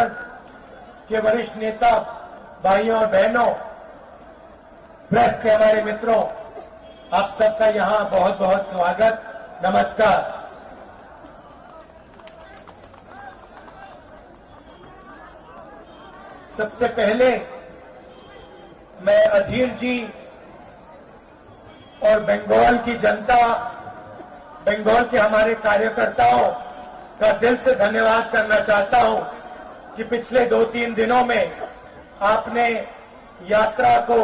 के वरिष्ठ नेता, भाइयों और बहनों, प्रेस के हमारे मित्रों, आप सबका यहां बहुत बहुत स्वागत, नमस्कार। सबसे पहले मैं अधीर जी और बंगाल की जनता, बंगाल के हमारे कार्यकर्ताओं का दिल से धन्यवाद करना चाहता हूं कि पिछले 2-3 दिनों में आपने यात्रा को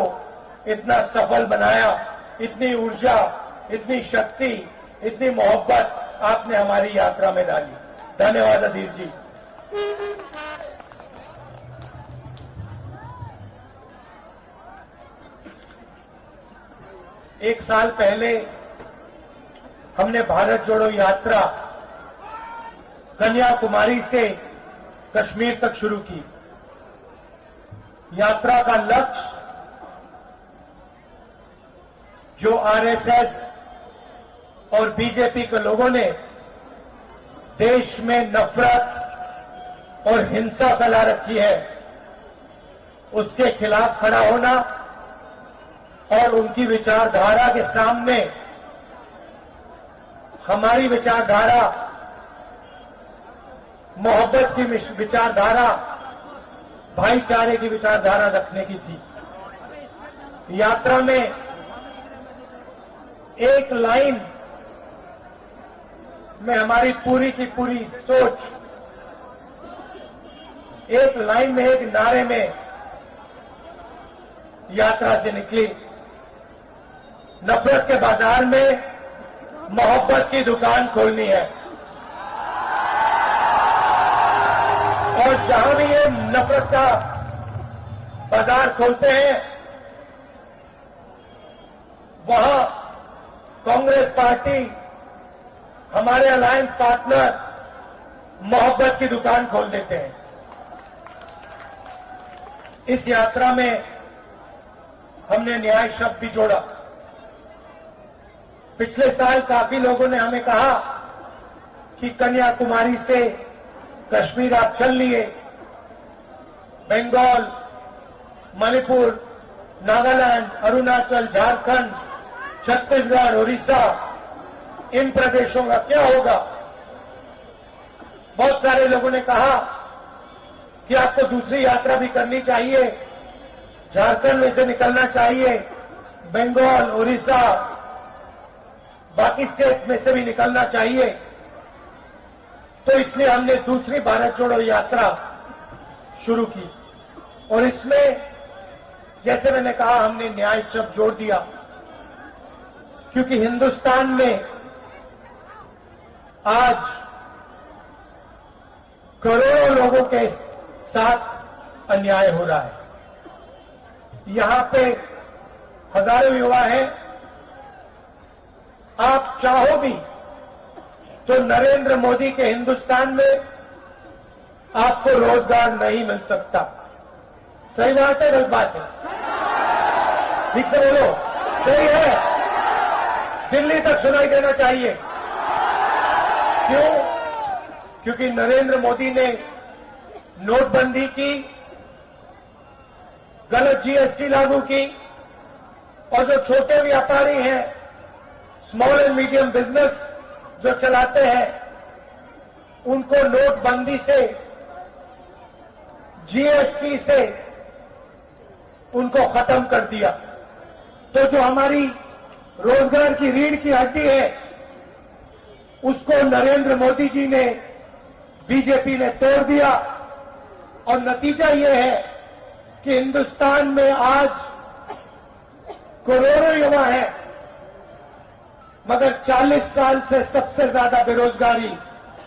इतना सफल बनाया, इतनी ऊर्जा, इतनी शक्ति, इतनी मोहब्बत आपने हमारी यात्रा में डाली। धन्यवाद अधीर जी। एक साल पहले हमने भारत जोड़ो यात्रा कन्याकुमारी से कश्मीर तक शुरू की। यात्रा का लक्ष्य जो आरएसएस और बीजेपी के लोगों ने देश में नफरत और हिंसा फैला रखी है, उसके खिलाफ खड़ा होना और उनकी विचारधारा के सामने हमारी विचारधारा, मोहब्बत की विचारधारा, भाईचारे की विचारधारा रखने की थी। यात्रा में एक लाइन में हमारी पूरी की पूरी सोच, एक लाइन में, एक नारे में यात्रा से निकली। नफरत के बाजार में मोहब्बत की दुकान खोलनी है और जहां भी ये नफरत का बाजार खोलते हैं वहां कांग्रेस पार्टी, हमारे अलायंस पार्टनर मोहब्बत की दुकान खोल देते हैं। इस यात्रा में हमने न्याय शब्द भी जोड़ा। पिछले साल काफी लोगों ने हमें कहा कि कन्याकुमारी से कश्मीर आप चल लिए, बंगाल, मणिपुर, नागालैंड, अरुणाचल, झारखंड, छत्तीसगढ़, उड़ीसा, इन प्रदेशों का क्या होगा। बहुत सारे लोगों ने कहा कि आपको दूसरी यात्रा भी करनी चाहिए, झारखंड में से निकलना चाहिए, बंगाल, उड़ीसा, बाकी स्टेट्स में से भी निकलना चाहिए। तो इसलिए हमने दूसरी भारत जोड़ो यात्रा शुरू की और इसमें, जैसे मैंने कहा, हमने न्याय शब्द जोड़ दिया, क्योंकि हिंदुस्तान में आज करोड़ों लोगों के साथ अन्याय हो रहा है। यहां पे हजारों युवा हैं। आप चाहो भी तो नरेंद्र मोदी के हिंदुस्तान में आपको रोजगार नहीं मिल सकता। सही बात है, गलत बात है? ठीक से बोलो, सही है। दिल्ली तक सुनाई देना चाहिए। क्यों? क्योंकि नरेंद्र मोदी ने नोटबंदी की, गलत जीएसटी लागू की और जो छोटे व्यापारी हैं, स्मॉल एंड मीडियम बिजनेस जो चलाते हैं, उनको नोटबंदी से, जीएसटी से उनको खत्म कर दिया। तो जो हमारी रोजगार की रीढ़ की हड्डी है, उसको नरेंद्र मोदी जी ने, बीजेपी ने तोड़ दिया और नतीजा यह है कि हिंदुस्तान में आज करोड़ों युवा हैं, मगर 40 साल से सबसे ज्यादा बेरोजगारी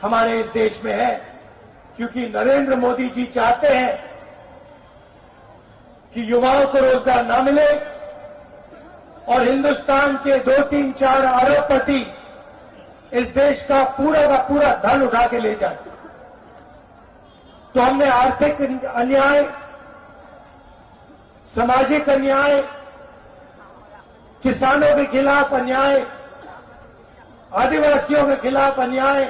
हमारे इस देश में है, क्योंकि नरेंद्र मोदी जी चाहते हैं कि युवाओं को रोजगार ना मिले और हिंदुस्तान के 2-3-4 अरबपति इस देश का पूरा धन उठा के ले जाए। तो हमने आर्थिक अन्याय, सामाजिक अन्याय, किसानों के खिलाफ अन्याय, आदिवासियों के खिलाफ अन्याय,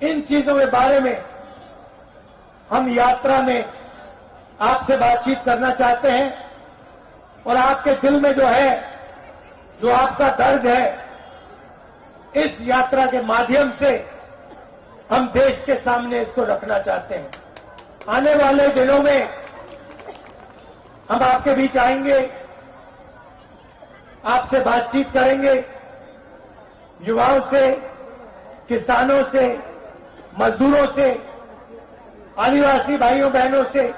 इन चीजों के बारे में हम यात्रा में आपसे बातचीत करना चाहते हैं और आपके दिल में जो है, जो आपका दर्द है, इस यात्रा के माध्यम से हम देश के सामने इसको रखना चाहते हैं। आने वाले दिनों में हम आपके बीच आएंगे, आपसे बातचीत करेंगे, युवाओं से, किसानों से, मजदूरों से, आदिवासी भाइयों बहनों से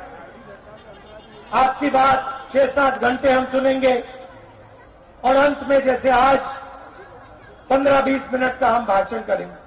आपकी बात 6-7 घंटे हम सुनेंगे और अंत में जैसे आज 15-20 मिनट का हम भाषण करेंगे।